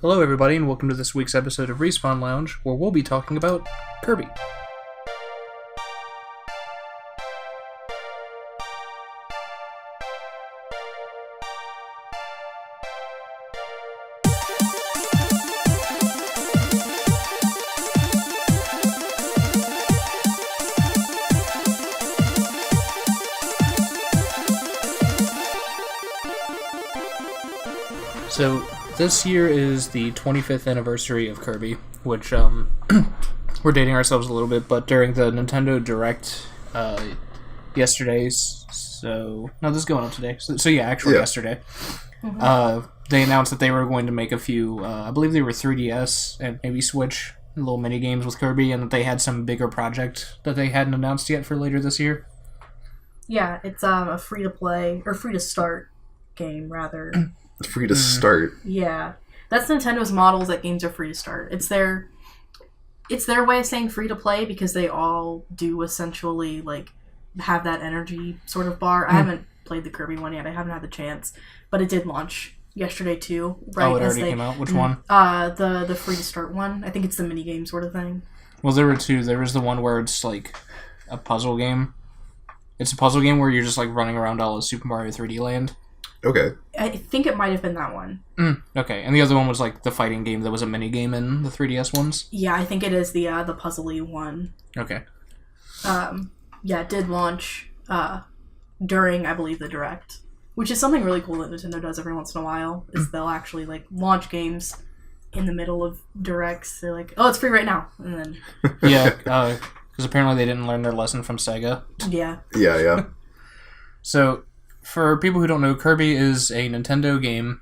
Hello, everybody, and welcome to this week's episode of Respawn Lounge, where we'll be talking about Kirby. So, this year is the 25th anniversary of Kirby, which, we're dating ourselves a little bit, but during the Nintendo Direct, yesterday's, this is going up today, yesterday, they announced that they were going to make a few, I believe they were 3DS and maybe Switch, little mini games with Kirby, and that they had some bigger project that they hadn't announced yet for later this year. Yeah, it's a free-to-play, or free-to-start game, rather. It's free to start. Yeah. That's Nintendo's models that games are free to start. It's their way of saying free to play because they all do essentially have that energy sort of bar. I haven't played the Kirby one yet. I haven't had the chance, but it did launch yesterday too. Right? Oh, it already came out? Which one? The free to start one. I think it's the mini game sort of thing. Well, there were two. There was the one where it's like a puzzle game. It's a puzzle game where you're just like running around all of Super Mario 3D Land. Okay. I think it might have been that one. Okay, and the other one was like the fighting game that was a mini game in the 3DS ones? Yeah, I think it is the puzzly one. Okay. Yeah, it did launch during, I believe, the Direct, which is something really cool that Nintendo does every once in a while, is they'll actually launch games in the middle of Directs. They're like, oh, it's free right now, and then... Yeah, because apparently they didn't learn their lesson from Sega. Yeah. Yeah. So... For people who don't know, Kirby is a Nintendo game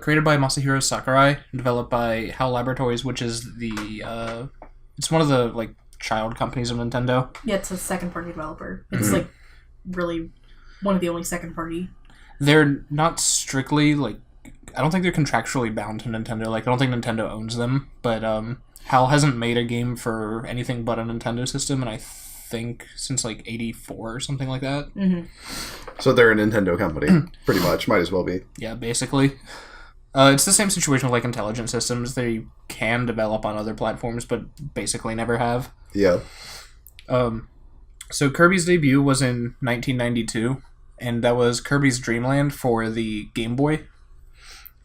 created by Masahiro Sakurai, developed by HAL Laboratories, which is it's one of the child companies of Nintendo. Yeah, it's a second-party developer. It's really one of the only second-party. They're not strictly I don't think they're contractually bound to Nintendo. I don't think Nintendo owns them, but HAL hasn't made a game for anything but a Nintendo system, and I think since 84 or something like that. So they're a Nintendo company, pretty much. Might as well be. Yeah, basically. It's the same situation with Intelligent Systems. They can develop on other platforms, but basically never have. Yeah. So Kirby's debut was in 1992, and that was Kirby's Dream Land for the Game Boy.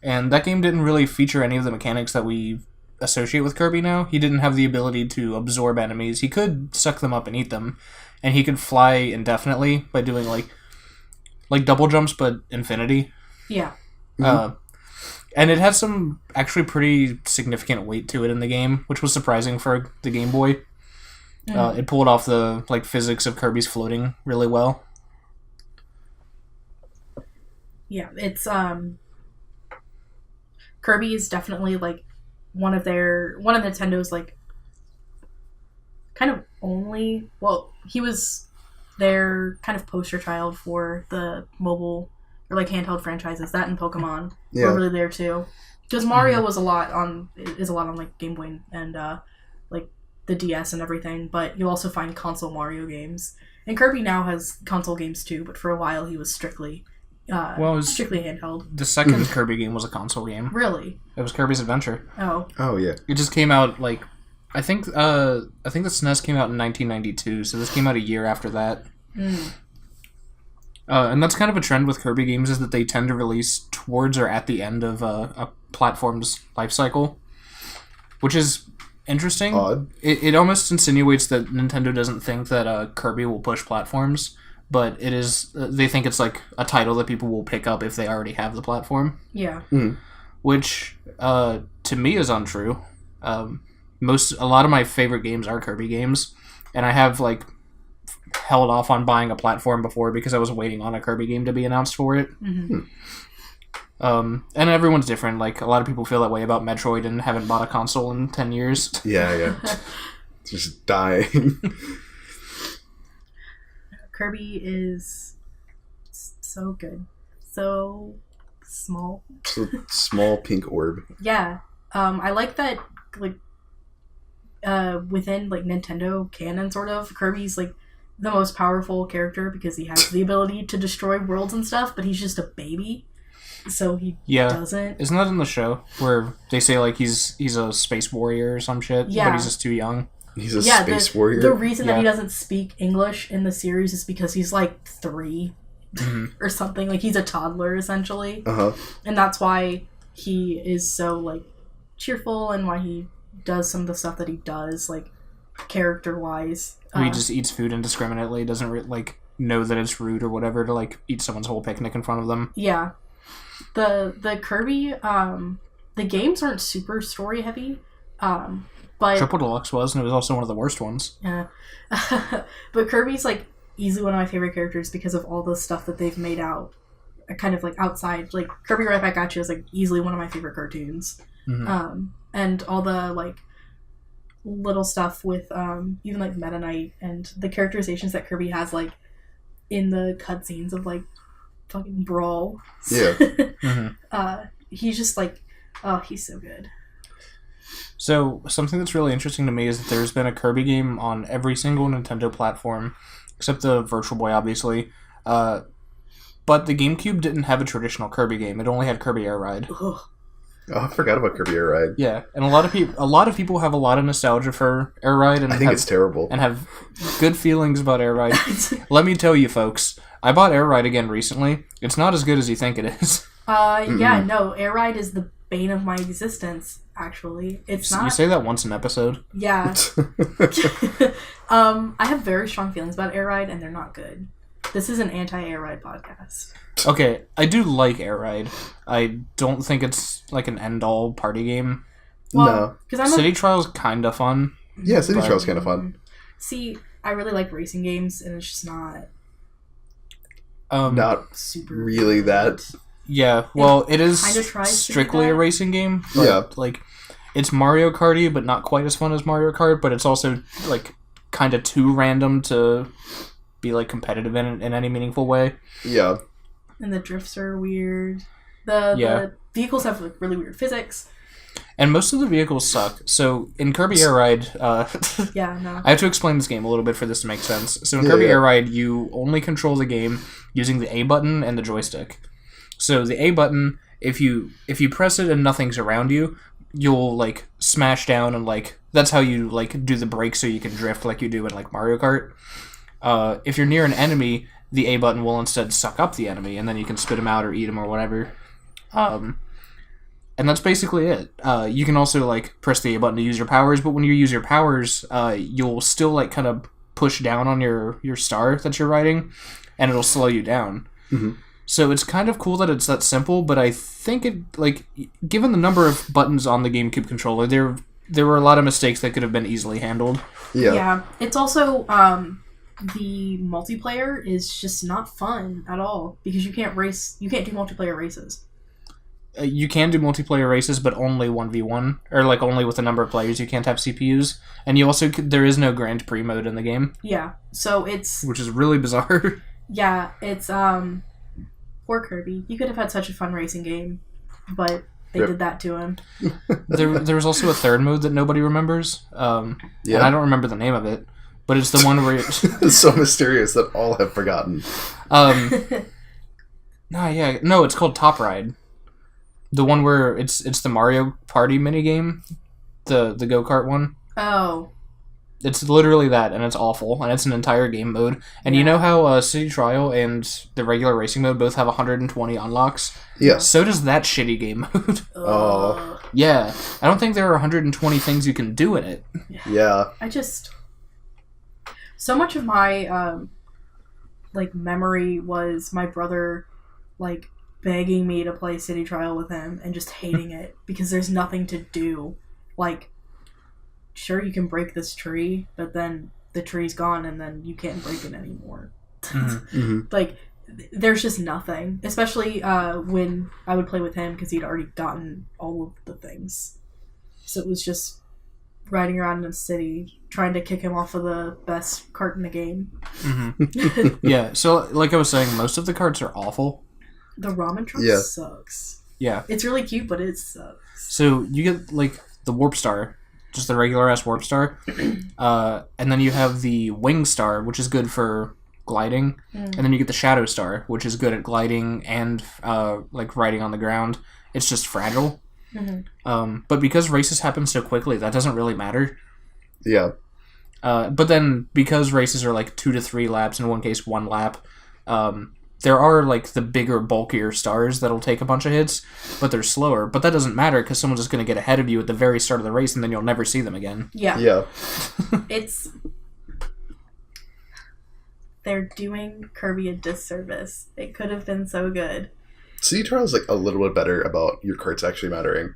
And that game didn't really feature any of the mechanics that we associate with Kirby now. He didn't have the ability to absorb enemies. He could suck them up and eat them, and he could fly indefinitely by doing like double jumps but infinity. Yeah. And it had some actually pretty significant weight to it in the game, which was surprising for the Game Boy. It pulled off the physics of Kirby's floating really well. Yeah, it's Kirby is definitely one of Nintendo's kind of only, he was their kind of poster child for the mobile or handheld franchises. That and Pokemon were really there too, because Mario is a lot on Game Boy and the DS and everything. But you'll also find console Mario games, and Kirby now has console games too. But for a while he was strictly strictly handheld. The second Kirby game was a console game. Really? It was Kirby's Adventure. Oh yeah. It just came out I think the SNES came out in 1992, so this came out a year after that. And that's kind of a trend with Kirby games, is that they tend to release towards or at the end of a platform's life cycle, which is interesting. Odd. It almost insinuates that Nintendo doesn't think that Kirby will push platforms, but it is. They think it's a title that people will pick up if they already have the platform. Yeah. Which to me is untrue. A lot of my favorite games are Kirby games, and I have held off on buying a platform before because I was waiting on a Kirby game to be announced for it. And everyone's different. A lot of people feel that way about Metroid and haven't bought a console in 10 years. Yeah. Just dying. Kirby is so good. So small. Small pink orb. Yeah. I like that, within, Nintendo canon, sort of, Kirby's, the most powerful character because he has the ability to destroy worlds and stuff, but he's just a baby. so he Yeah. doesn't. Isn't that in the show where they say like he's a space warrior or some shit, Yeah. but he's just too young? He's a space warrior. The reason that he Yeah. doesn't speak English in the series is because he's like 3 or something. Like he's a toddler essentially, and that's why he is so like cheerful and why he does some of the stuff that he does, like character wise. He just eats food indiscriminately, doesn't like know that it's rude or whatever to like eat someone's whole picnic in front of them. Yeah, the Kirby the games aren't super story heavy, but Triple Deluxe was, and it was also one of the worst ones. Yeah, but Kirby's like easily one of my favorite characters because of all the stuff that they've made out, kind of like outside. Like Kirby Right Back At You is like easily one of my favorite cartoons, and all the like little stuff with even like Meta Knight and the characterizations that Kirby has like in the cutscenes of like fucking Brawl. Yeah. He's just like, oh, he's so good. So, something that's really interesting to me is that there's been a Kirby game on every single Nintendo platform, except the Virtual Boy, obviously. But the GameCube didn't have a traditional Kirby game. It only had Kirby Air Ride. Ugh. Oh, I forgot about Kirby Air Ride. Yeah, and a lot of people have a lot of nostalgia for Air Ride, and I think it's terrible. and have good feelings about Air Ride. Let me tell you, folks, I bought Air Ride again recently. It's not as good as you think it is. Yeah, no, Air Ride is the bane of my existence. Actually, it's not. You say that once an episode. Yeah. I have very strong feelings about Air Ride, and they're not good. This is an anti-Air Ride podcast. Okay, I do like Air Ride. I don't think it's like an end-all party game. No. Because City Trial's kind of fun. Yeah, City But- Trial's kind of fun. See, I really like racing games, and it's just not Not super really that. Yeah, well, it is kinda tries to do strictly a that. racing game. But, Yeah. like, it's Mario Karty, but not quite as fun as Mario Kart, but it's also, like, kind of too random to be, like, competitive in any meaningful way. Yeah. And the drifts are weird. The vehicles have like really weird physics. And most of the vehicles suck. So, in Kirby Air Ride, Yeah, no. I have to explain this game a little bit for this to make sense. So, in Kirby Air Ride, you only control the game using the A button and the joystick. So, the A button, if you press it and nothing's around you, you'll, like, smash down and, like, that's how you, like, do the brakes so you can drift like you do in, like, Mario Kart. If you're near an enemy, the A button will instead suck up the enemy, and then you can spit him out or eat him or whatever. And that's basically it. You can also, like, press the A button to use your powers, but when you use your powers, you'll still, like, kind of push down on your star that you're riding, and it'll slow you down. Mm-hmm. So it's kind of cool that it's that simple, but I think it, like, given the number of buttons on the GameCube controller, there were a lot of mistakes that could have been easily handled. Yeah. It's also the multiplayer is just not fun at all because you can't do multiplayer races. You can do multiplayer races, but only 1v1, or, like, only with a number of players. You can't have CPUs. And you also, there is no Grand Prix mode in the game. Yeah, so it's... Which is really bizarre. Yeah, it's, poor Kirby. He could have had such a fun racing game, but they did that to him. There was also a third mode that nobody remembers. And I don't remember the name of it, but it's the one where... It's so mysterious that all have forgotten. No, it's called Top Ride. The one where it's the Mario Party minigame, the go-kart one. Oh. It's literally that, and it's awful, and it's an entire game mode. And you know how City Trial and the regular racing mode both have 120 unlocks? Yeah. So does that shitty game mode. Oh. Yeah. I don't think there are 120 things you can do in it. Yeah. So much of my, like, memory was my brother, like, begging me to play City Trial with him and just hating it because there's nothing to do. Like, sure, you can break this tree, but then the tree's gone and then you can't break it anymore. Mm-hmm. Like, there's just nothing. Especially when I would play with him because he'd already gotten all of the things. So it was just riding around in a city trying to kick him off of the best cart in the game. Mm-hmm. Yeah, so like I was saying, most of the carts are awful. The ramen truck sucks. Yeah. It's really cute, but it sucks. So you get, like, the Warp Star, just the regular-ass Warp Star, and then you have the Wing Star, which is good for gliding, and then you get the Shadow Star, which is good at gliding and like riding on the ground. It's just fragile. But because races happen so quickly, that doesn't really matter. Yeah. But then because races are like 2 to 3 laps, in one case 1 lap, there are like the bigger, bulkier stars that'll take a bunch of hits, but they're slower. But that doesn't matter because someone's just going to get ahead of you at the very start of the race, and then you'll never see them again. Yeah. They're doing Kirby a disservice. It could have been so good. City Trial is like a little bit better about your carts actually mattering.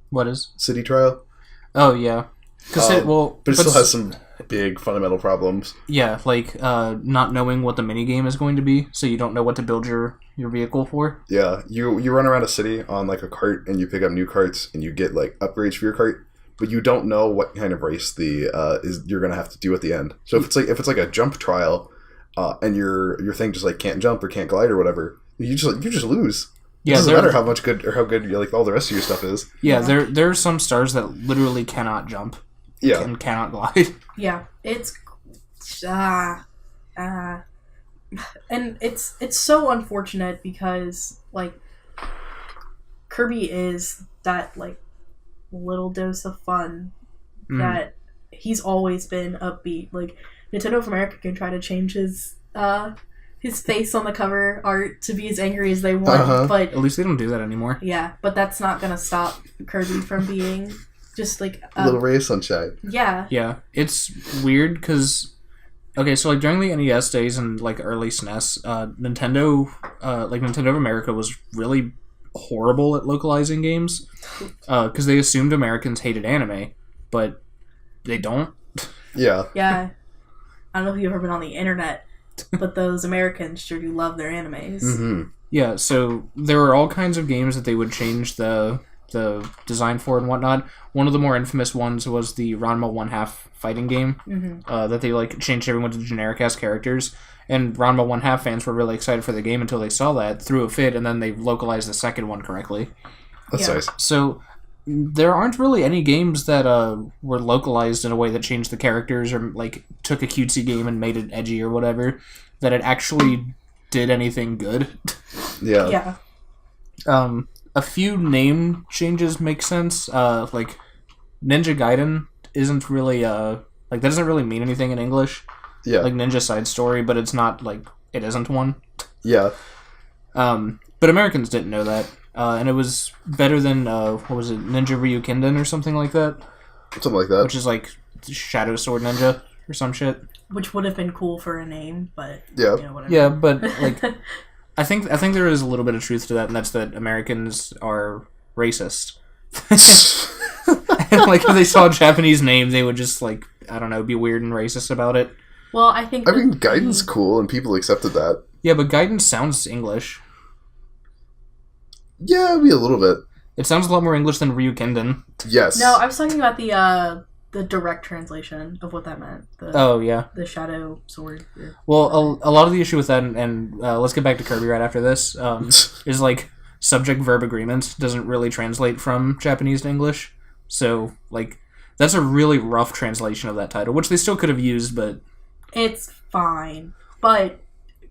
What is? City Trial? Oh, yeah. But it still has some big fundamental problems. Yeah, like not knowing what the minigame is going to be, so you don't know what to build your vehicle for. Yeah, you run around a city on like a cart, and you pick up new carts, and you get like upgrades for your cart, but you don't know what kind of race you're gonna have to do at the end. So if it's like a jump trial, and your thing just like can't jump or can't glide or whatever, you just lose. It doesn't matter how good like all the rest of your stuff is. Yeah, there are some stars that literally cannot jump. Yeah, and cannot glide. Yeah, it's and it's so unfortunate because like Kirby is that like little dose of fun that he's always been upbeat. Like Nintendo of America can try to change his face on the cover art to be as angry as they want, but at least they don't do that anymore. Yeah, but that's not gonna stop Kirby from being just like a little ray of sunshine. Yeah, it's weird because so like during the NES days and like early SNES, Nintendo of America was really horrible at localizing games because they assumed Americans hated anime, but they don't. Yeah. I don't know if you've ever been on the internet, but those Americans sure do love their animes. Yeah, so there were all kinds of games that they would change the design for and whatnot. One of the more infamous ones was the Ranma 1/2 fighting game that they like changed everyone to generic ass characters, and Ranma 1/2 fans were really excited for the game until they saw that, threw a fit, and then they localized the second one correctly. That's nice. So there aren't really any games that were localized in a way that changed the characters or like took a cutesy game and made it edgy or whatever, that it actually did anything good. Yeah. A few name changes make sense. Like Ninja Gaiden isn't really like that doesn't really mean anything in English. Yeah. Like Ninja Side Story, but it's not like it isn't one. Yeah. But Americans didn't know that. And it was better than what was it, Ninja Ryukinden or something like that? Something like that. Which is like Shadow Sword Ninja or some shit. Which would have been cool for a name, but whatever. Yeah, but like I think there is a little bit of truth to that, and that's that Americans are racist. And like if they saw a Japanese name, they would just like, I don't know, be weird and racist about it. Well, I mean, Gaiden's cool, and people accepted that. Yeah, but Gaiden sounds English. Yeah, maybe a little bit. It sounds a lot more English than Ryukinden. Yes. No, I was talking about the direct translation of what that meant. The Shadow Sword. Well, a lot of the issue with that, and let's get back to Kirby right after this, is like subject-verb agreement doesn't really translate from Japanese to English. So, like, that's a really rough translation of that title, which they still could have used, but... It's fine. But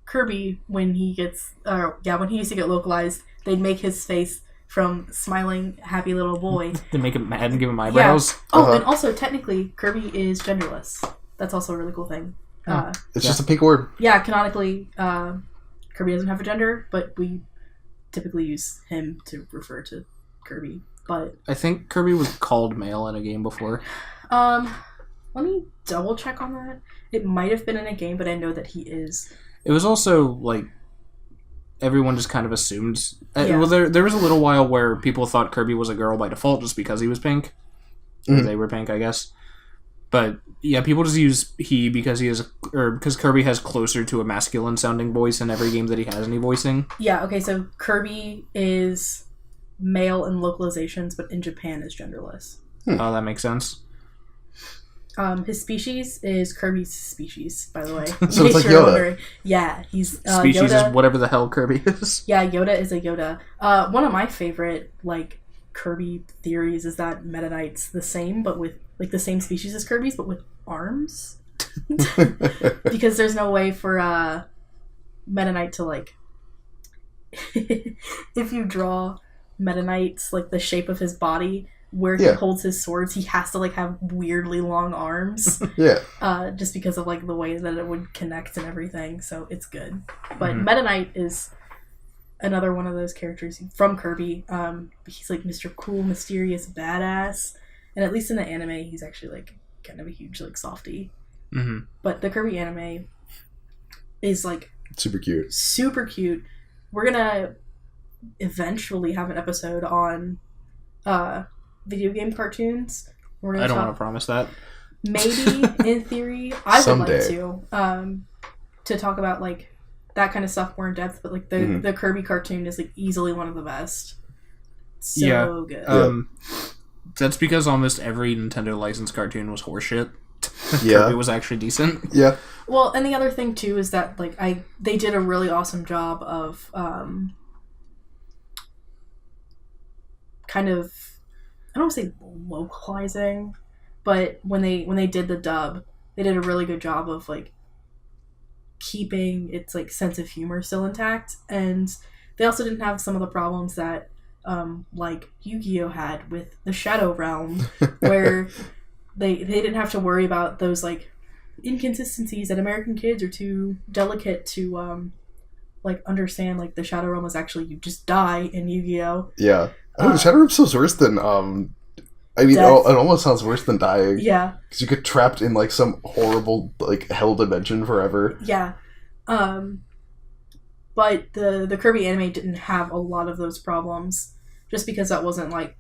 Kirby, when he used to get localized, they'd make his face from smiling, happy little boy. To make him mad and give him eyebrows. Yeah. Oh, and also, technically, Kirby is genderless. That's also a really cool thing. It's just a pink word. Yeah, canonically, Kirby doesn't have a gender, but we typically use him to refer to Kirby. But I think Kirby was called male in a game before. Let me double check on that. It might have been in a game, but I know that he is. It was also, like, everyone just kind of assumed... well, there was a little while where people thought Kirby was a girl by default just because he was pink. Or they were pink, I guess. But, yeah, people just use he because because Kirby has closer to a masculine-sounding voice in every game that he has any voicing. Yeah, okay, so Kirby is male in localizations, but in Japan is genderless. Oh, that makes sense. His species is Kirby's species, by the way. So it's like Yoda. Wondering. Yeah, he's species Yoda. Is whatever the hell Kirby is. Yeah, Yoda is a Yoda. One of my favorite like Kirby theories is that Meta Knight's the same, but with like the same species as Kirby's, but with arms. Because there's no way for Meta Knight to like if you draw Meta Knight's like the shape of his body where he holds his swords, he has to like have weirdly long arms. Just because of like the way that it would connect and everything. So it's good. But Meta Knight is another one of those characters from Kirby. He's like Mr. Cool, Mysterious, Badass. And at least in the anime, he's actually like kind of a huge like softie. But the Kirby anime is like super cute. Super cute. We're gonna eventually have an episode on video game cartoons. I don't want to promise that. Maybe in theory, I would like to talk about like that kind of stuff more in depth. But like the Kirby cartoon is like easily one of the best. So good. That's because almost every Nintendo licensed cartoon was horseshit. Kirby was actually decent. Yeah. Well, and the other thing too is that like they did a really awesome job of kind of, I don't want to say localizing, but when they did the dub, they did a really good job of like keeping its like sense of humor still intact, and they also didn't have some of the problems that like Yu-Gi-Oh had with the Shadow Realm, where they didn't have to worry about those like inconsistencies that American kids are too delicate to like understand. Like the Shadow Realm was actually you just die in Yu-Gi-Oh. Yeah. The Shadow Realm's so worse than I mean, it almost sounds worse than dying. Yeah. Because you get trapped in, like, some horrible, like, hell dimension forever. Yeah. But the Kirby anime didn't have a lot of those problems. Just because that wasn't, like...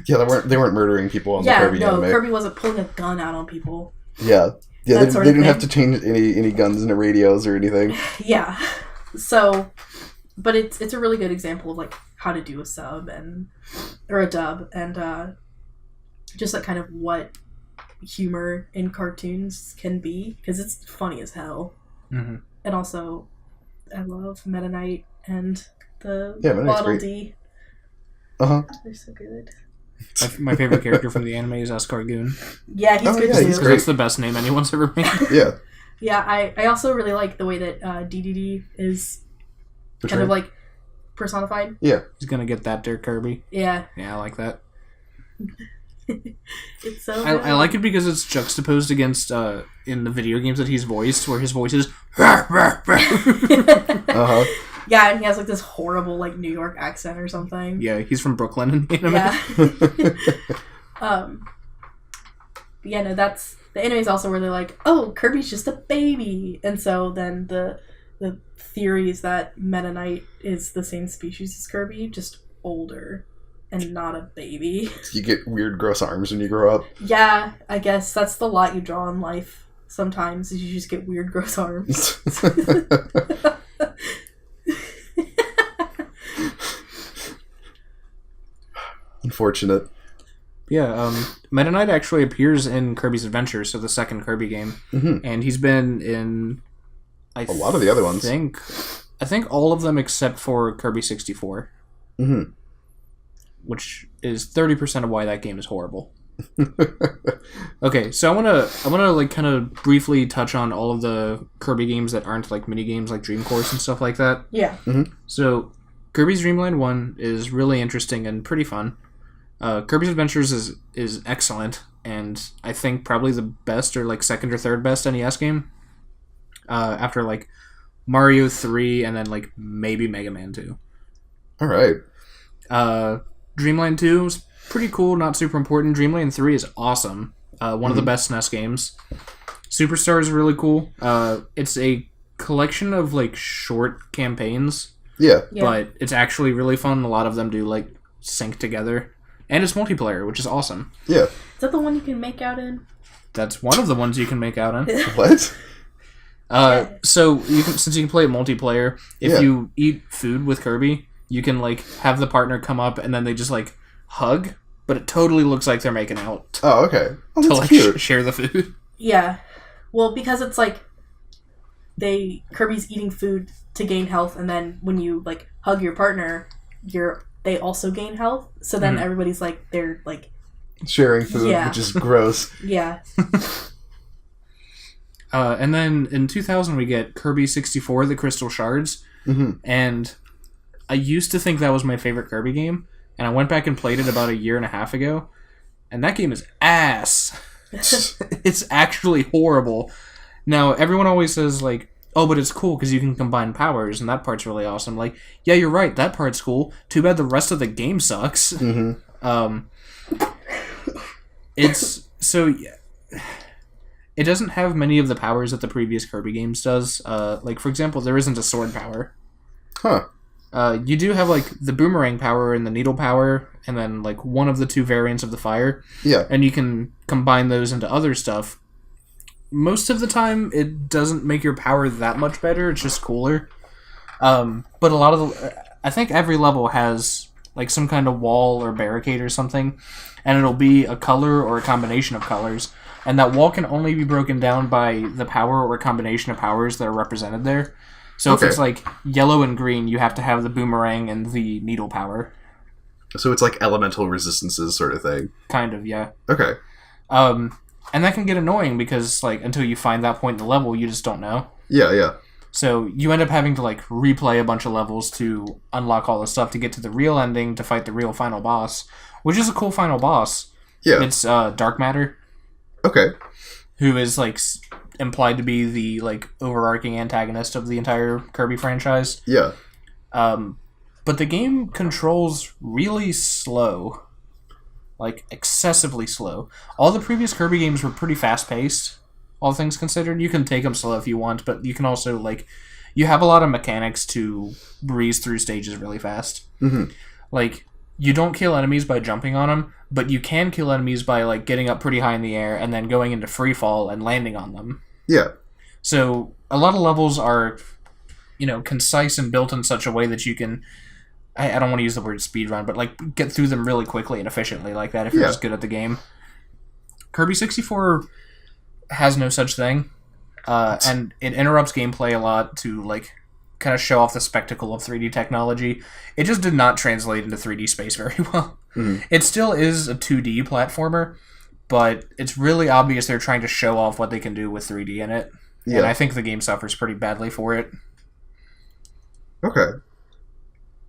Yeah, they weren't murdering people on the Kirby anime. Kirby wasn't pulling a gun out on people. Yeah. Yeah, they didn't have to change any guns into radios or anything. Yeah. So... But it's a really good example of, like, how to do a sub or a dub, and just like kind of what humor in cartoons can be, because it's funny as hell. And also, I love Meta Knight and the Waddle Dee. They're so good. My favorite character from the anime is Escargoon. Yeah, he's good too. He's great. That's the best name anyone's ever made. Yeah. Yeah, I also really like the way that DDD is kind of like personified. Yeah. He's gonna get that there, Kirby. Yeah. Yeah, I like that. It's so good. I like it because it's juxtaposed against in the video games that he's voiced, where his voice is Yeah, and he has like this horrible like New York accent or something. Yeah, he's from Brooklyn in the anime. Yeah. Yeah, no, that's the anime is also where they're like, oh, Kirby's just a baby, and so then the theory is that Meta Knight is the same species as Kirby, just older and not a baby. You get weird, gross arms when you grow up. Yeah, I guess that's the lot you draw in life. Sometimes is you just get weird, gross arms. Unfortunate. Yeah, Meta Knight actually appears in Kirby's Adventure, so the second Kirby game, and he's been in a lot of the other ones. I think all of them except for Kirby 64, which is 30% of why that game is horrible. Okay, so I wanna like kind of briefly touch on all of the Kirby games that aren't like mini games like Dream Course and stuff like that. Yeah. So Kirby's Dream Land 1 is really interesting and pretty fun. Kirby's Adventures is excellent, and I think probably the best or like second or third best NES game. After like Mario 3 and then like maybe Mega Man 2. All right. Dreamland 2 is pretty cool, not super important. Dreamland 3 is awesome. One of the best SNES games. Superstar is really cool. It's a collection of like short campaigns. Yeah. But it's actually really fun. A lot of them do like sync together. And it's multiplayer, which is awesome. Yeah. Is that the one you can make out in? That's one of the ones you can make out in. What? So since you can play it multiplayer, if you eat food with Kirby, you can like have the partner come up and then they just like hug, but it totally looks like they're making out. Oh, okay. Oh, to that's like cute. share the food. Yeah. Well, because it's like Kirby's eating food to gain health, and then when you like hug your partner, they also gain health. So then everybody's like they're like sharing food, which is gross. Yeah. And then in 2000 we get Kirby 64, The Crystal Shards. Mm-hmm. And I used to think that was my favorite Kirby game, and I went back and played it about a year and a half ago, and that game is ass. It's actually horrible. Now, everyone always says, like, oh, but it's cool because you can combine powers, and that part's really awesome. Like, yeah, you're right, that part's cool. Too bad the rest of the game sucks. Mm-hmm. It's... So, yeah. It doesn't have many of the powers that the previous Kirby games does. Like, for example, there isn't a sword power. Huh. You do have, like, the boomerang power and the needle power, and then, like, one of the two variants of the fire. Yeah. And you can combine those into other stuff. Most of the time, it doesn't make your power that much better, it's just cooler. But a lot of the... I think every level has, like, some kind of wall or barricade or something, and it'll be a color or a combination of colors. And that wall can only be broken down by the power or a combination of powers that are represented there. So if it's like yellow and green, you have to have the boomerang and the needle power. So it's like elemental resistances sort of thing. Kind of, yeah. Okay. And that can get annoying because, like, until you find that point in the level, you just don't know. Yeah, yeah. So you end up having to, like, replay a bunch of levels to unlock all the stuff to get to the real ending to fight the real final boss, which is a cool final boss. Yeah. It's Dark Matter. Okay. Who is, like, implied to be the, like, overarching antagonist of the entire Kirby franchise. Yeah. But the game controls really slow. Like, excessively slow. All the previous Kirby games were pretty fast-paced, all things considered. You can take them slow if you want, but you can also, like... You have a lot of mechanics to breeze through stages really fast. Mm-hmm. Like, you don't kill enemies by jumping on them, but you can kill enemies by, like, getting up pretty high in the air and then going into free fall and landing on them. Yeah. So, a lot of levels are, you know, concise and built in such a way that you can... I don't want to use the word speedrun, but, like, get through them really quickly and efficiently like that if you're just good at the game. Kirby 64 has no such thing, and it interrupts gameplay a lot to, like, kind of show off the spectacle of 3D technology. It just did not translate into 3D space very well. Mm. It still is a 2D platformer, but it's really obvious they're trying to show off what they can do with 3D in it. Yeah. And I think the game suffers pretty badly for it. Okay.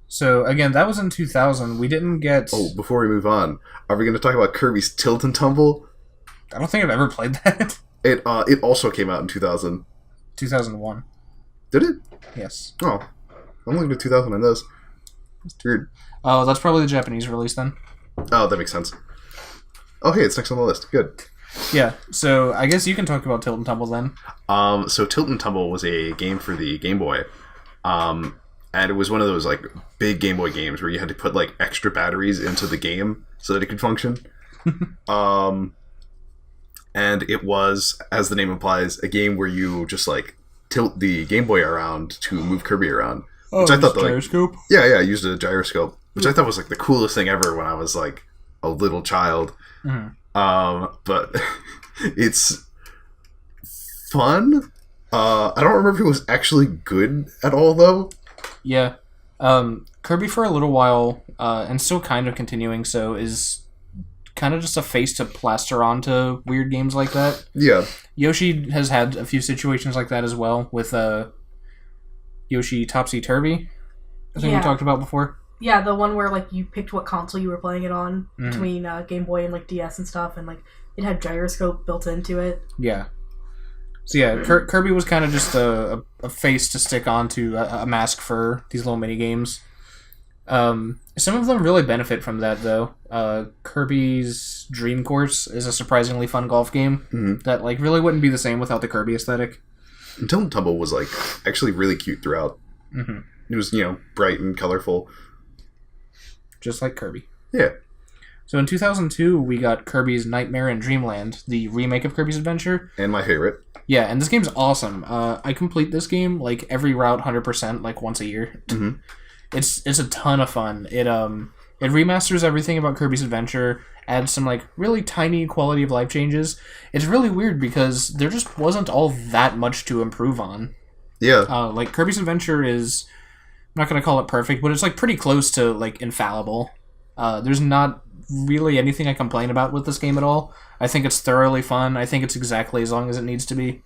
So, again, that was in 2000. We didn't get... Oh, before we move on, are we going to talk about Kirby's Tilt and Tumble? I don't think I've ever played that. It also came out in 2000. 2001. Did it? Yes. Oh. I'm looking at 2000 on this. It's weird. Oh, that's probably the Japanese release then. Oh, that makes sense. Oh, hey, it's next on the list. Good. Yeah, so I guess you can talk about Tilt and Tumble then. So Tilt and Tumble was a game for the Game Boy. And it was one of those, like, big Game Boy games where you had to put, like, extra batteries into the game so that it could function. And it was, as the name implies, a game where you just, like, tilt the Game Boy around to move Kirby around. Which I thought, gyroscope? Yeah, I used a gyroscope, which I thought was, like, the coolest thing ever when I was, like, a little child. Mm-hmm. But it's fun. I don't remember if it was actually good at all, though. Yeah. Kirby for a little while, and still kind of continuing so, is kind of just a face to plaster onto weird games like that. Yeah. Yoshi has had a few situations like that as well, with Yoshi Topsy-Turvy, I think we talked about before. Yeah, the one where, like, you picked what console you were playing it on, between Game Boy and, like, DS and stuff, and, like, it had gyroscope built into it. Yeah. So yeah, Kirby was kind of just a face to stick onto, a mask for these little mini games. Some of them really benefit from that, though. Kirby's Dream Course is a surprisingly fun golf game that, like, really wouldn't be the same without the Kirby aesthetic. And Tilt and Tumble was, like, actually really cute throughout. Mm-hmm. It was, you know, bright and colorful. Just like Kirby. Yeah. So in 2002, we got Kirby's Nightmare in Dreamland, the remake of Kirby's Adventure. And my favorite. Yeah, and this game's awesome. I complete this game, like, every route 100%, like, once a year. Mm-hmm. It's a ton of fun. It remasters everything about Kirby's Adventure, adds some, like, really tiny quality of life changes. It's really weird because there just wasn't all that much to improve on. Yeah. Like, Kirby's Adventure is... I'm not going to call it perfect, but it's, like, pretty close to, like, infallible. There's not really anything I complain about with this game at all. I think it's thoroughly fun. I think it's exactly as long as it needs to be.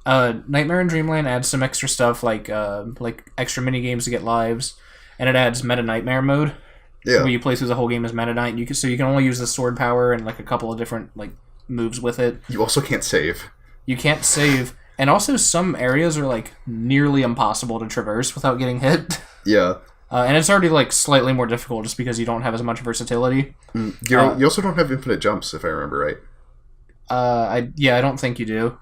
Nightmare in Dreamland adds some extra stuff like extra mini games to get lives, and it adds Meta Nightmare mode. Yeah. Where you play through the whole game as Meta Knight. You can only use the sword power and like a couple of different like moves with it. You also can't save. You can't save, and also some areas are like nearly impossible to traverse without getting hit. Yeah. And it's already like slightly more difficult just because you don't have as much versatility. You also don't have infinite jumps, if I remember right. I don't think you do.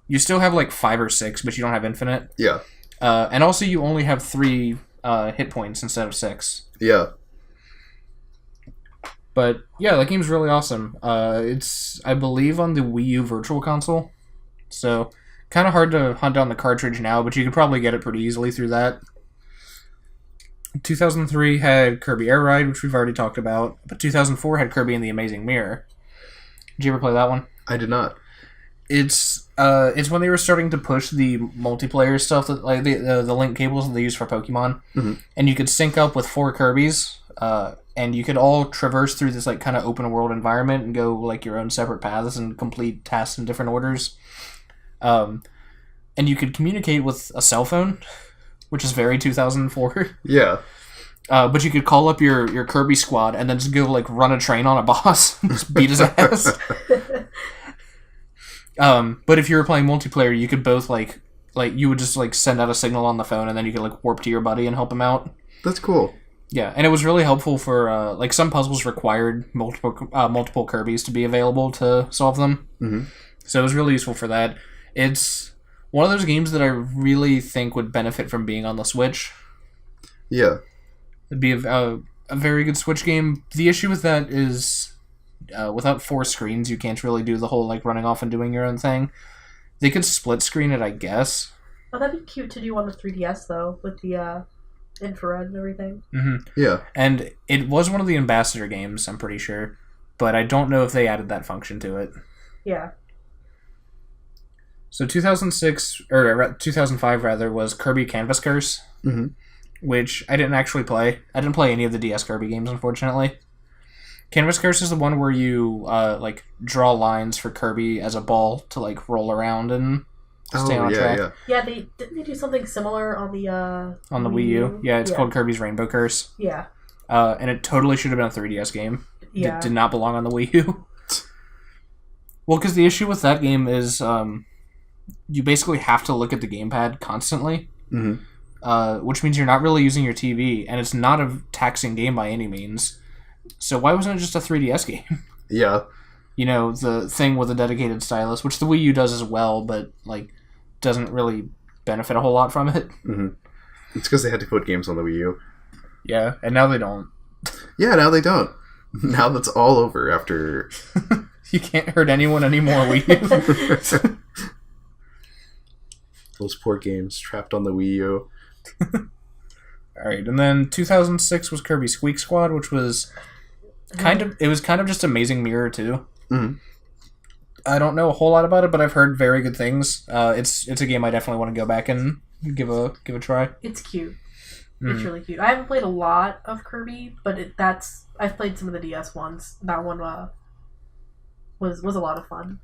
You still have like 5 or 6, but you don't have infinite. Yeah. And also you only have 3 hit points instead of 6. Yeah. But yeah, that game's really awesome. It's, I believe, on the Wii U Virtual Console. So, kind of hard to hunt down the cartridge now, but you could probably get it pretty easily through that. 2003 had Kirby Air Ride, which we've already talked about. But 2004 had Kirby and the Amazing Mirror. Did you ever play that one? I did not. It's when they were starting to push the multiplayer stuff, that like the link cables that they use for Pokemon, and you could sync up with 4 Kirbys, and you could all traverse through this like kind of open world environment and go like your own separate paths and complete tasks in different orders. And you could communicate with a cell phone, which is very 2004. Yeah. But you could call up your Kirby squad and then just go like run a train on a boss and just beat his ass. But if you were playing multiplayer, you could both like you would just like send out a signal on the phone and then you could like warp to your buddy and help him out. That's cool. Yeah, and it was really helpful for like some puzzles required multiple Kirbys to be available to solve them. So it was really useful for that. It's one of those games that I really think would benefit from being on the Switch. Yeah. It'd be a very good Switch game. The issue with that is without 4 screens, you can't really do the whole like running off and doing your own thing. They could split screen it, I guess. Oh, that'd be cute to do on the 3DS though, with the infrared and everything. Yeah. And it was one of the ambassador games, I'm pretty sure, but I don't know if they added that function to it. Yeah. So 2006 or 2005 rather was Kirby Canvas Curse, which I didn't actually play. I didn't play any of the DS Kirby games, unfortunately. Canvas Curse is the one where you like draw lines for Kirby as a ball to like roll around and stay on track. Yeah, didn't they do something similar on the Wii U? Yeah, it's called Kirby's Rainbow Curse. Yeah. And it totally should have been a 3DS game. Yeah. It did not belong on the Wii U. Well, because the issue with that game is you basically have to look at the gamepad constantly, which means you're not really using your TV, and it's not a taxing game by any means. So why wasn't it just a 3DS game? Yeah. You know, the thing with a dedicated stylus, which the Wii U does as well, but like doesn't really benefit a whole lot from it. It's because they had to put games on the Wii U. Yeah, and now they don't. Yeah, now they don't. Now that's all over after... You can't hurt anyone anymore, Wii U. Those poor games trapped on the Wii U. Alright, and then 2006 was Kirby Squeak Squad, which was kind of just Amazing Mirror 2. I don't know a whole lot about it, but I've heard very good things. It's a game I definitely want to go back and give a try. It's cute. It's really cute. I haven't played a lot of Kirby, but I've played some of the DS ones. That one was a lot of fun.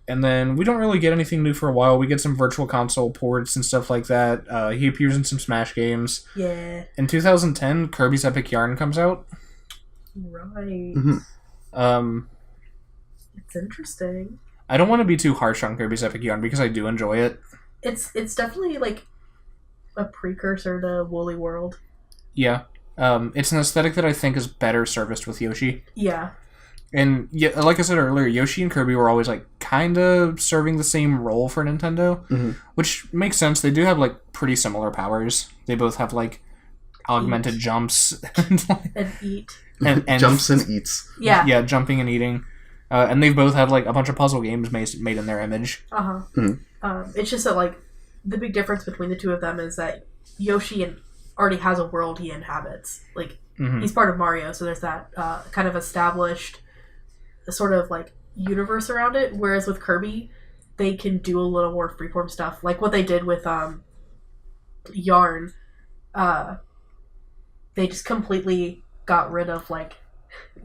And then we don't really get anything new for a while. We get some Virtual Console ports and stuff like that. He appears in some Smash games. Yeah. In 2010, Kirby's Epic Yarn comes out. Right. It's interesting. I don't want to be too harsh on Kirby's Epic Yarn because I do enjoy it. It's definitely like a precursor to Woolly World. Yeah. It's an aesthetic that I think is better serviced with Yoshi. Yeah. And yeah, like I said earlier, Yoshi and Kirby were always like kind of serving the same role for Nintendo, which makes sense. They do have like pretty similar powers. They both have like augmented jumps and eat. And jumps and eats. Yeah. Yeah, jumping and eating. And they've both had like a bunch of puzzle games made in their image. It's just that like the big difference between the two of them is that Yoshi already has a world he inhabits. Like he's part of Mario, so there's that kind of established sort of like universe around it. Whereas with Kirby, they can do a little more freeform stuff, like what they did with Yarn. They just completely got rid of like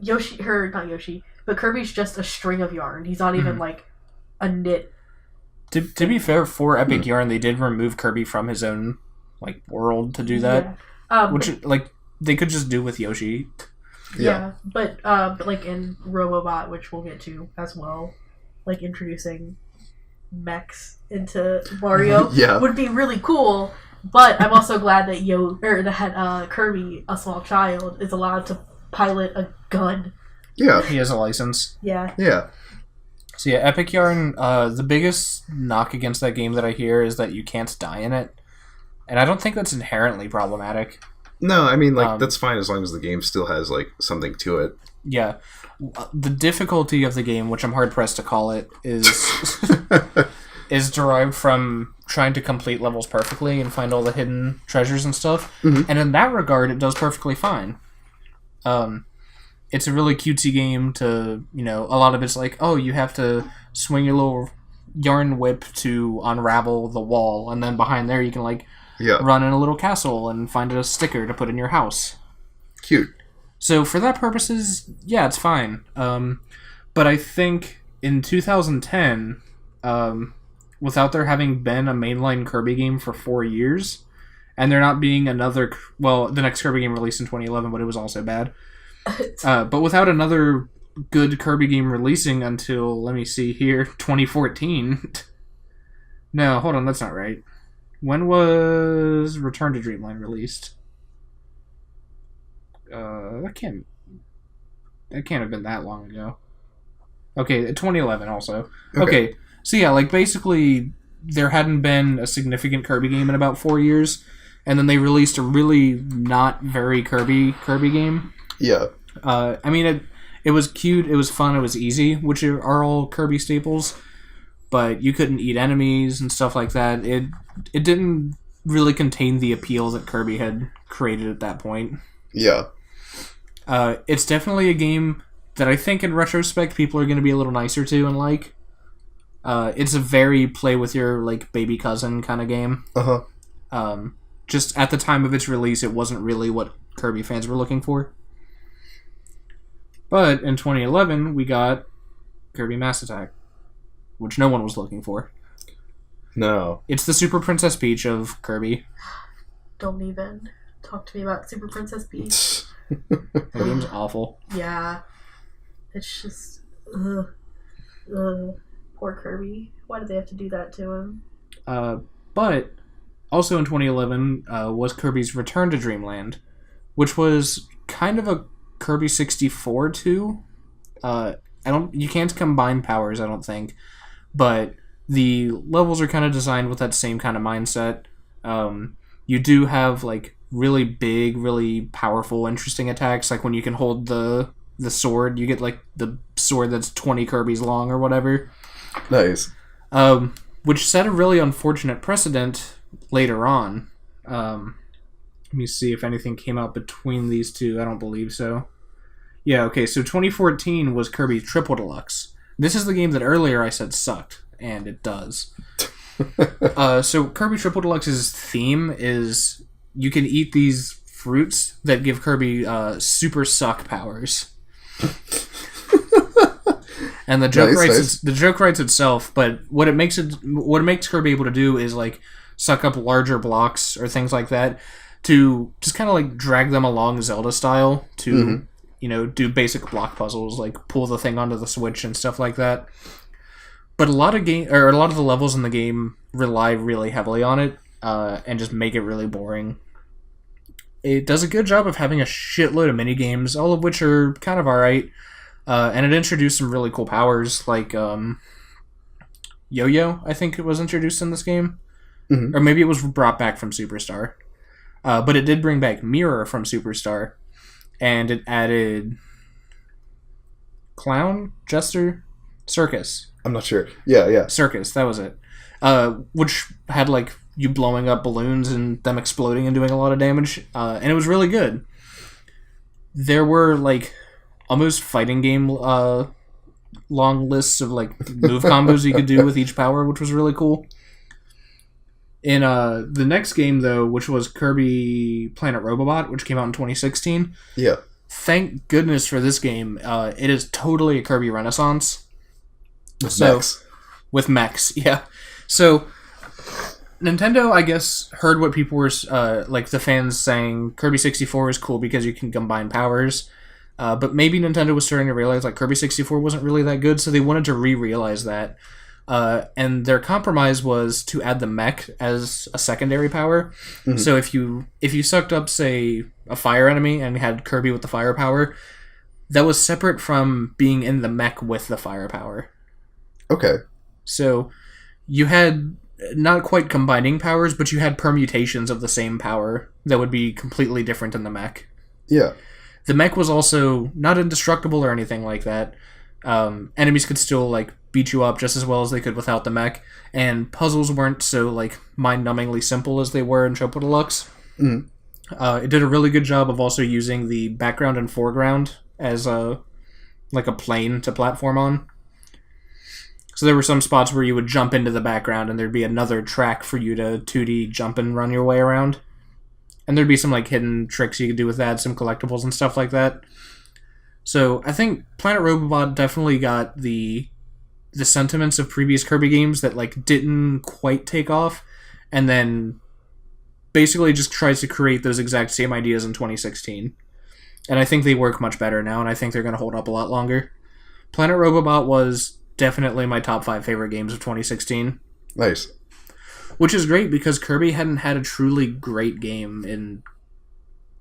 not Yoshi, but Kirby's just a string of yarn. He's not even like a knit. To be fair, for Epic Yarn, they did remove Kirby from his own like world to do that, which like they could just do with Yoshi. Yeah, but like in Robobot, which we'll get to as well, like introducing mechs into Mario would be really cool. But I'm also glad that Kirby, a small child, is allowed to pilot a gun. Yeah, he has a license. Yeah. So yeah, Epic Yarn. The biggest knock against that game that I hear is that you can't die in it, and I don't think that's inherently problematic. No, I mean that's fine as long as the game still has like something to it. Yeah, the difficulty of the game, which I'm hard pressed to call it, is is derived from trying to complete levels perfectly and find all the hidden treasures and stuff. And in that regard, it does perfectly fine. It's a really cutesy game to, a lot of it's like, oh, you have to swing your little yarn whip to unravel the wall, and then behind there you can, run in a little castle and find a sticker to put in your house. Cute. So for that purposes, yeah, it's fine. But I think in 2010, without there having been a mainline Kirby game for 4 years, and there not being another... Well, the next Kirby game released in 2011, but it was also bad. But without another good Kirby game releasing until, let me see here, 2014. No, hold on, that's not right. When was Return to Dreamland released? That can't have been that long ago. Okay, 2011 also. Okay, so yeah, basically there hadn't been a significant Kirby game in about 4 years, and then they released a really not very Kirby game. Yeah. I mean, it was cute, it was fun, it was easy, which are all Kirby staples, but you couldn't eat enemies and stuff like that. It didn't really contain the appeal that Kirby had created at that point. Yeah. It's definitely a game that I think in retrospect people are going to be a little nicer to and like. It's a very play with your baby cousin kind of game. Just at the time of its release, it wasn't really what Kirby fans were looking for. But in 2011, we got Kirby Mass Attack, which no one was looking for. No. It's the Super Princess Peach of Kirby. Don't even talk to me about Super Princess Peach. The game's awful. Yeah. It's just... Poor Kirby. Why did they have to do that to him? But also in 2011 was Kirby's Return to Dreamland, which was kind of a Kirby 64 too. You can't combine powers, I don't think, but the levels are kind of designed with that same kind of mindset. You do have really big, really powerful, interesting attacks. Like when you can hold the sword, you get the sword that's 20 Kirbys long or whatever. Nice. Which set a really unfortunate precedent later on. Let me see if anything came out between these two. I don't believe so. Yeah, okay, so 2014 was Kirby Triple Deluxe. This is the game that earlier I said sucked, and it does. So Kirby Triple Deluxe's theme is you can eat these fruits that give Kirby super suck powers. And the joke writes itself, but what it makes Kirby able to do is suck up larger blocks or things like that to just kind of drag them along Zelda style to do basic block puzzles, pull the thing onto the Switch and stuff like that. But a lot of the levels in the game rely really heavily on it and just make it really boring. It does a good job of having a shitload of mini games, all of which are kind of alright. And it introduced some really cool powers, like Yo-Yo, I think it was introduced in this game. Or maybe it was brought back from Superstar. But it did bring back Mirror from Superstar. And it added Clown? Jester? Circus. I'm not sure. Yeah. Circus, that was it. Which had you blowing up balloons and them exploding and doing a lot of damage. And it was really good. There were almost fighting game long lists of move combos you could do with each power, which was really cool. In the next game though, which was Kirby Planet Robobot, which came out in 2016, thank goodness for this game. It is totally a Kirby Renaissance. With mechs. With mechs, yeah. So, Nintendo, I guess, heard what people were, like the fans saying, Kirby 64 is cool because you can combine powers. But maybe Nintendo was starting to realize, like, Kirby 64 wasn't really that good, so they wanted to re-realize that. And their compromise was to add the mech as a secondary power. Mm-hmm. So if you sucked up, say, a fire enemy and had Kirby with the fire power, that was separate from being in the mech with the fire power. Okay. So you had not quite combining powers, but you had permutations of the same power that would be completely different in the mech. Yeah. The mech was also not indestructible or anything like that. Enemies could still, like, beat you up just as well as they could without the mech, and puzzles weren't so, like, mind-numbingly simple as they were in Chopo Deluxe. Mm. It did a really good job of also using the background and foreground as a plane to platform on. So there were some spots where you would jump into the background and there'd be another track for you to 2D jump and run your way around. And there'd be some, like, hidden tricks you could do with that, some collectibles and stuff like that. So I think Planet Robobot definitely got the sentiments of previous Kirby games that, like, didn't quite take off, and then basically just tries to create those exact same ideas in 2016. And I think they work much better now, and I think they're going to hold up a lot longer. Planet Robobot was definitely my top 5 favorite games of 2016. Nice. Which is great because Kirby hadn't had a truly great game in,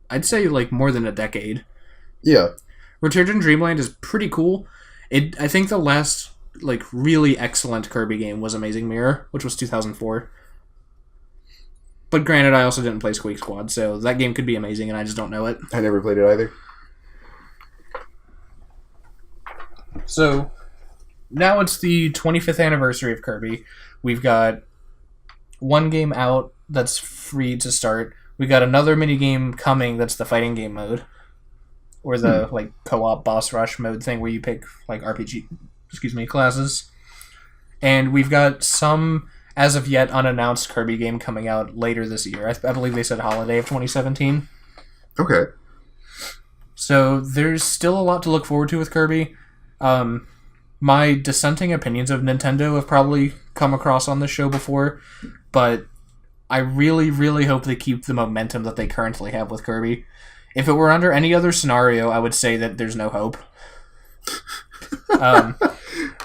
I'd say, like, more than a decade. Yeah. Return to Dreamland is pretty cool. I think the last, like, really excellent Kirby game was Amazing Mirror, which was 2004. But granted, I also didn't play Squeak Squad, so that game could be amazing and I just don't know it. I never played it either. So, now it's the 25th anniversary of Kirby. We've got one game out that's free to start. We got another minigame coming that's the fighting game mode. Or the, like, co-op boss rush mode thing where you pick, like, classes. And we've got some, as of yet, unannounced Kirby game coming out later this year. I believe they said holiday of 2017. Okay. So there's still a lot to look forward to with Kirby. My dissenting opinions of Nintendo have probably come across on this show before, but I really, really hope they keep the momentum that they currently have with Kirby. If it were under any other scenario, I would say that there's no hope.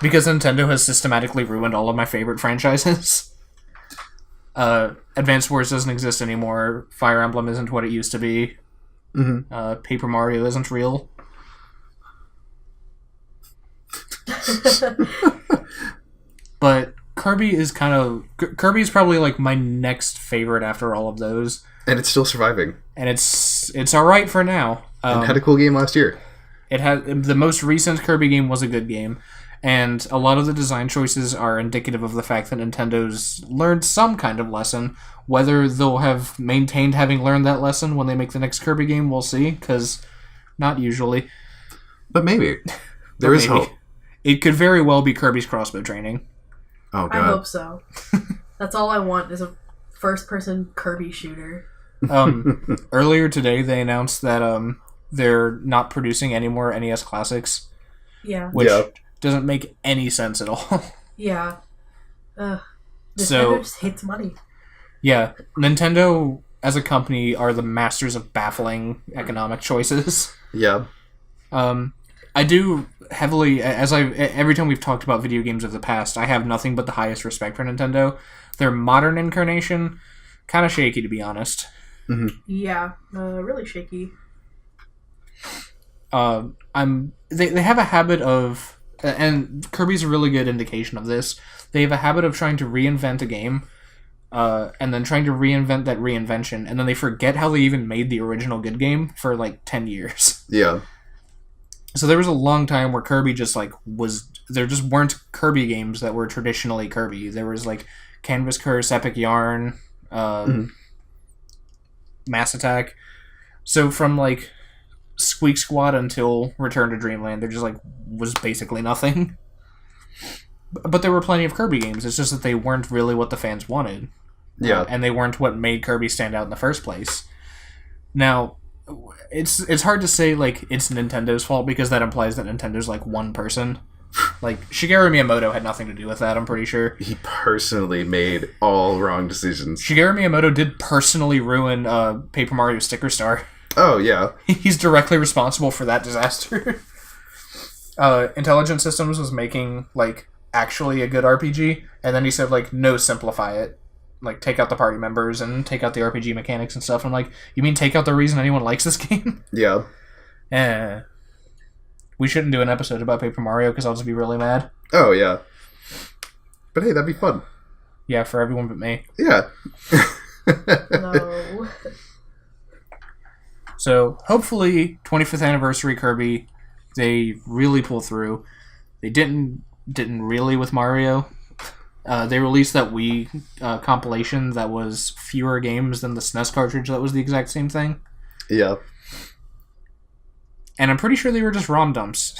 Because Nintendo has systematically ruined all of my favorite franchises. Advance Wars doesn't exist anymore. Fire Emblem isn't what it used to be. Mm-hmm. Paper Mario isn't real. But Kirby's probably, like, my next favorite after all of those. And it's still surviving. And it's alright for now. And had a cool game last year. It had the most recent Kirby game was a good game, and a lot of the design choices are indicative of the fact that Nintendo's learned some kind of lesson. Whether they'll have maintained having learned that lesson when they make the next Kirby game, we'll see, because not usually. But maybe. There is hope. It could very well be Kirby's crossbow training. Oh, God. I hope so. That's all I want is a first-person Kirby shooter. Earlier today, they announced that they're not producing any more NES classics. Yeah. Which doesn't make any sense at all. Yeah. Nintendo just hates money. Yeah. Nintendo, as a company, are the masters of baffling economic choices. Yeah. I do heavily, every time we've talked about video games of the past, I have nothing but the highest respect for Nintendo. Their modern incarnation, kind of shaky, to be honest. Mm-hmm. Yeah, really shaky. They have a habit of, and Kirby's a really good indication of this. They have a habit of trying to reinvent a game, and then trying to reinvent that reinvention, and then they forget how they even made the original good game for, like, 10 years. Yeah. So there was a long time where Kirby just, like, there just weren't Kirby games that were traditionally Kirby. There was, like, Canvas Curse, Epic Yarn, Mass Attack. So from, like, Squeak Squad until Return to Dreamland, there just, like, was basically nothing. But there were plenty of Kirby games. It's just that they weren't really what the fans wanted. Yeah. And they weren't what made Kirby stand out in the first place. Now, it's hard to say like it's Nintendo's fault because that implies that Nintendo's like one person. Like Shigeru Miyamoto had nothing to do with that. I'm pretty sure he personally made all wrong decisions. Shigeru Miyamoto did personally ruin Paper Mario Sticker Star. Oh yeah, he's directly responsible for that disaster. Intelligent Systems was making like actually a good RPG, and then he said like no, simplify it. Like, take out the party members and take out the RPG mechanics and stuff. I'm like, you mean take out the reason anyone likes this game? Yeah. We shouldn't do an episode about Paper Mario because I'll just be really mad. Oh, yeah. But hey, that'd be fun. Yeah, for everyone but me. Yeah. No. So, hopefully, 25th anniversary Kirby, they really pull through. They didn't really with Mario. They released that Wii compilation that was fewer games than the SNES cartridge that was the exact same thing. Yeah. And I'm pretty sure they were just ROM dumps.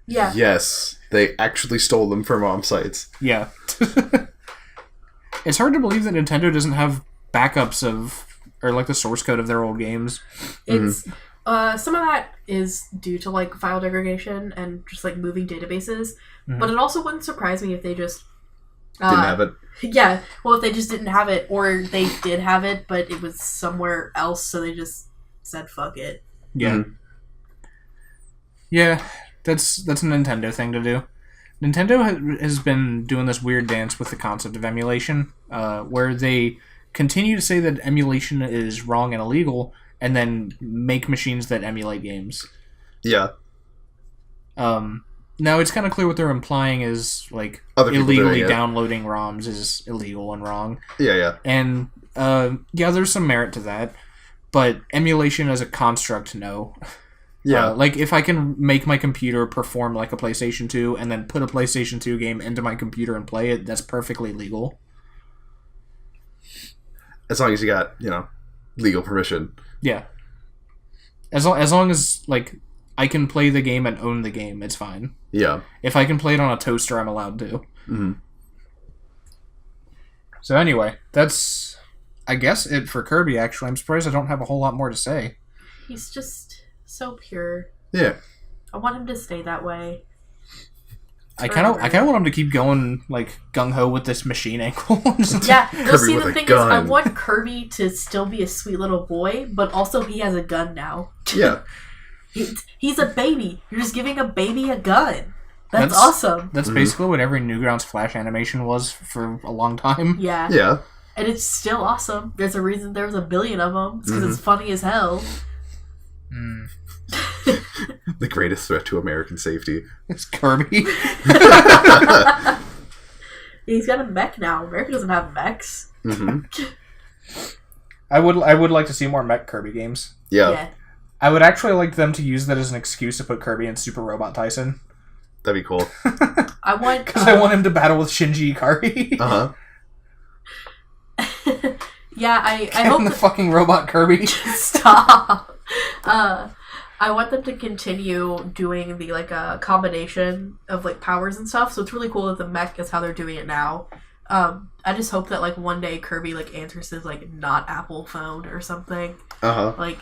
Yeah. Yes. They actually stole them from ROM sites. Yeah. It's hard to believe that Nintendo doesn't have backups of, or like the source code of their old games. It's, some of that is due to like file degradation and just like moving databases. Mm-hmm. But it also wouldn't surprise me if they just didn't have it. Yeah. Well, if they just didn't have it, or they did have it, but it was somewhere else, so they just said fuck it. Yeah. Mm-hmm. Yeah, that's a Nintendo thing to do. Nintendo has been doing this weird dance with the concept of emulation, where they continue to say that emulation is wrong and illegal, and then make machines that emulate games. Yeah. Now, it's kind of clear what they're implying is, like, illegally downloading ROMs is illegal and wrong. Yeah. And, yeah, there's some merit to that. But emulation as a construct, no. Yeah. Like, if I can make my computer perform like a PlayStation 2 and then put a PlayStation 2 game into my computer and play it, that's perfectly legal. As long as you got, legal permission. Yeah. As long as, like, I can play the game and own the game, it's fine. Yeah. If I can play it on a toaster, I'm allowed to. Mm-hmm. So anyway, that's, I guess, it for Kirby, actually. I'm surprised I don't have a whole lot more to say. He's just so pure. Yeah. I want him to stay that way. I kind of want him to keep going, like, gung-ho with this machine ankle. Yeah, Kirby see, with the a thing gun. is, I want Kirby to still be a sweet little boy, but also he has a gun now. Yeah. He's a baby. You're just giving a baby a gun. That's awesome. That's basically what every Newgrounds Flash animation was for a long time. Yeah. Yeah. And it's still awesome. There's a reason there's a billion of them. It's because it's funny as hell. Mm. The greatest threat to American safety. It's Kirby. He's got a mech now. America doesn't have mechs. Mm-hmm. I would like to see more mech Kirby games. Yeah. I would actually like them to use that as an excuse to put Kirby in Super Robot Tyson. That'd be cool. I want... Because I want him to battle with Shinji Ikari. Uh-huh. Yeah, I hope... the fucking robot Kirby. Stop! I want them to continue doing the, like, combination of, like, powers and stuff, so it's really cool that the mech is how they're doing it now. I just hope that, like, one day Kirby, like, answers his, like, not Apple phone or something. Uh-huh. Like...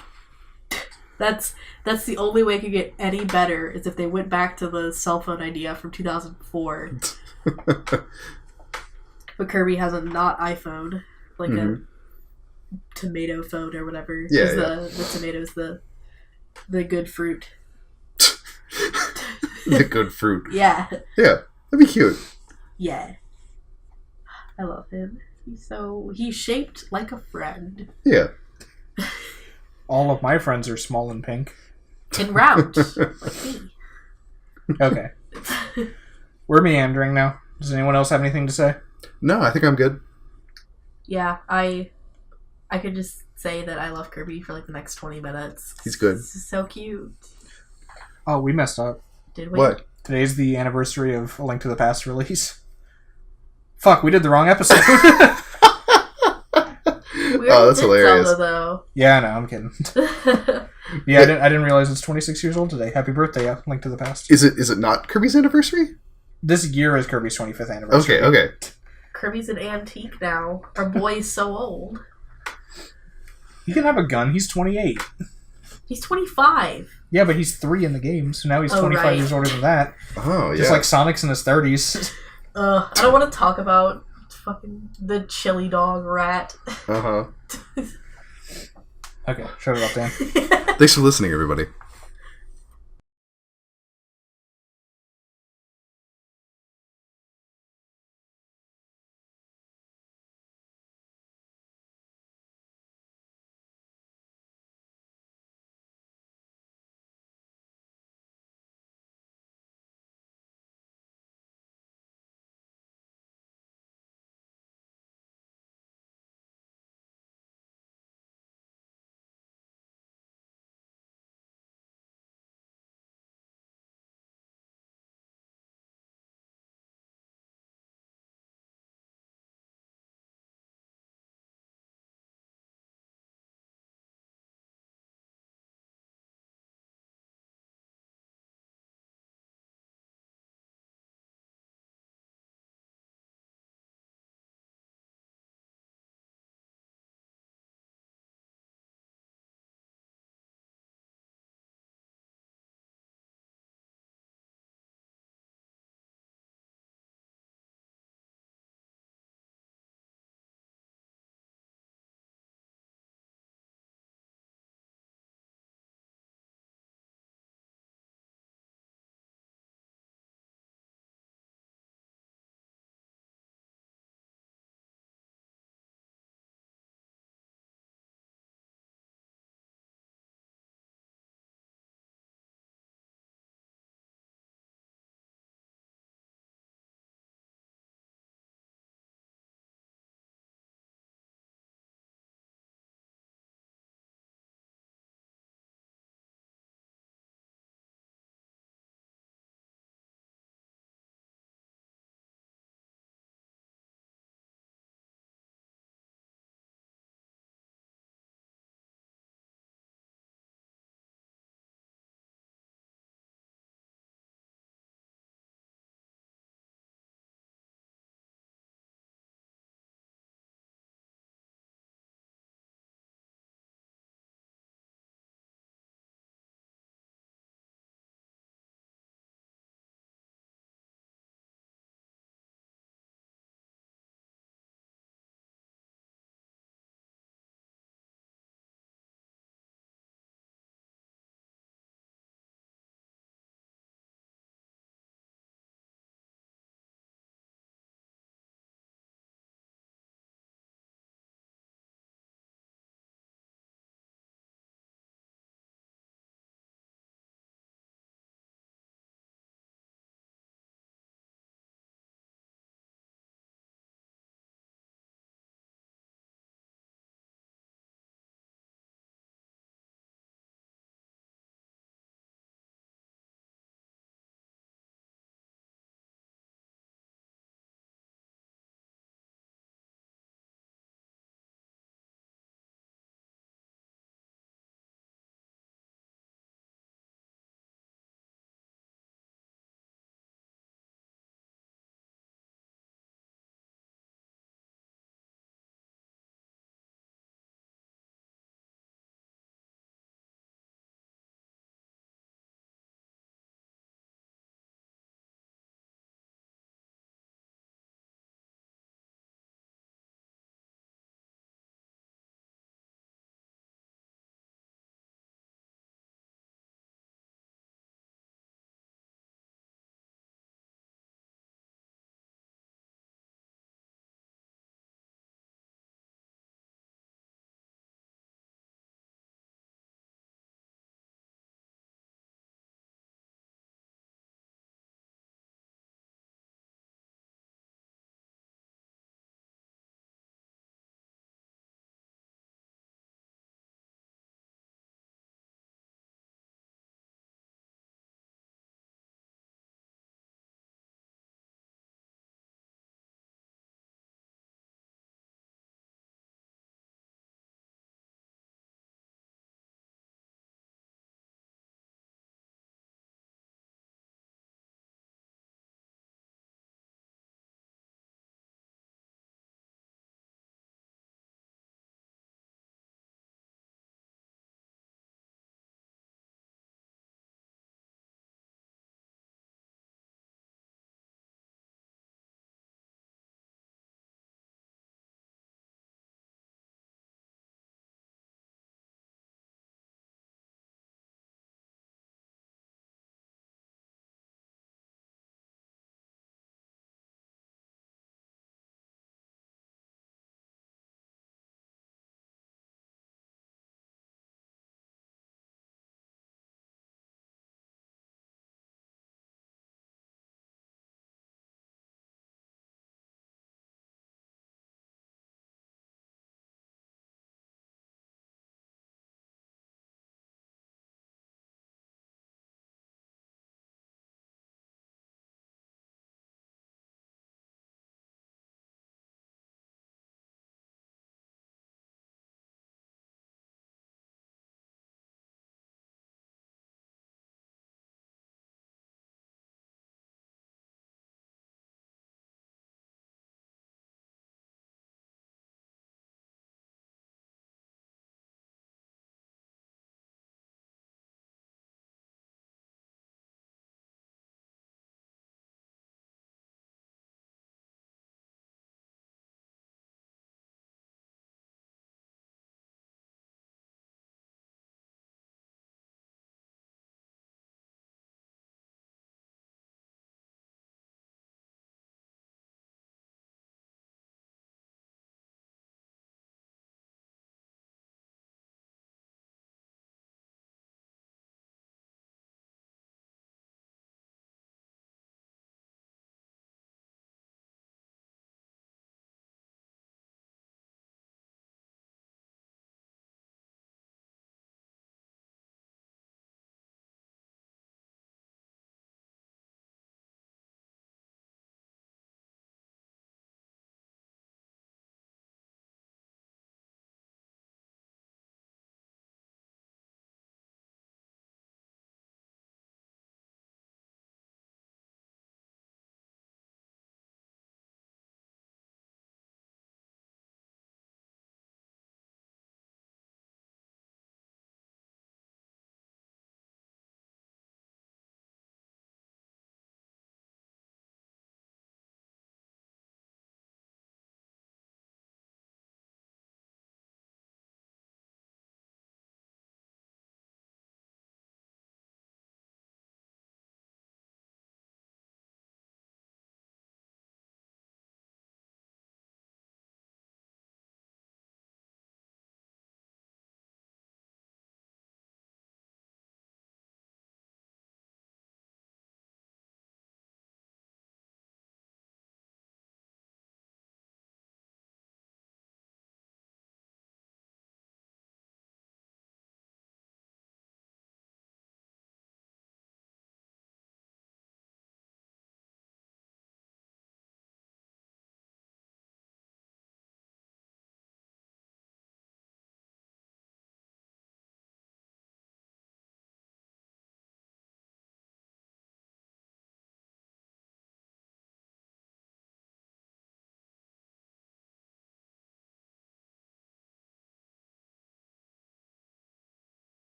That's the only way it could get any better is if they went back to the cell phone idea from 2004. But Kirby has a not iPhone, like a tomato phone or whatever. Yeah, The tomato's the good fruit. The good fruit. Yeah. Yeah, that'd be cute. Yeah. I love him. He's shaped like a friend. Yeah. All of my friends are small and pink. And round. Like me. Okay. We're meandering now. Does anyone else have anything to say? No, I think I'm good. Yeah, I could just say that I love Kirby for like the next 20 minutes. He's good. He's so cute. Oh, we messed up. Did we? What? Today's the anniversary of A Link to the Past release. Fuck, we did the wrong episode. That's hilarious. Zelda, though. Yeah, I know, I'm kidding. Yeah, I didn't realize it's 26 years old today. Happy birthday, A Link to the Past. Is it not Kirby's anniversary? This year is Kirby's 25th anniversary. Okay. Kirby's an antique now. Our boy is so old. He can have a gun. He's 28. He's 25. Yeah, but he's 3 in the game, so now he's 25 right. years older than that. Oh, yeah. Just like Sonic's in his 30s. I don't want to talk about fucking the chili dog rat. Uh-huh. Okay, shut it up, Dan. Thanks for listening, everybody.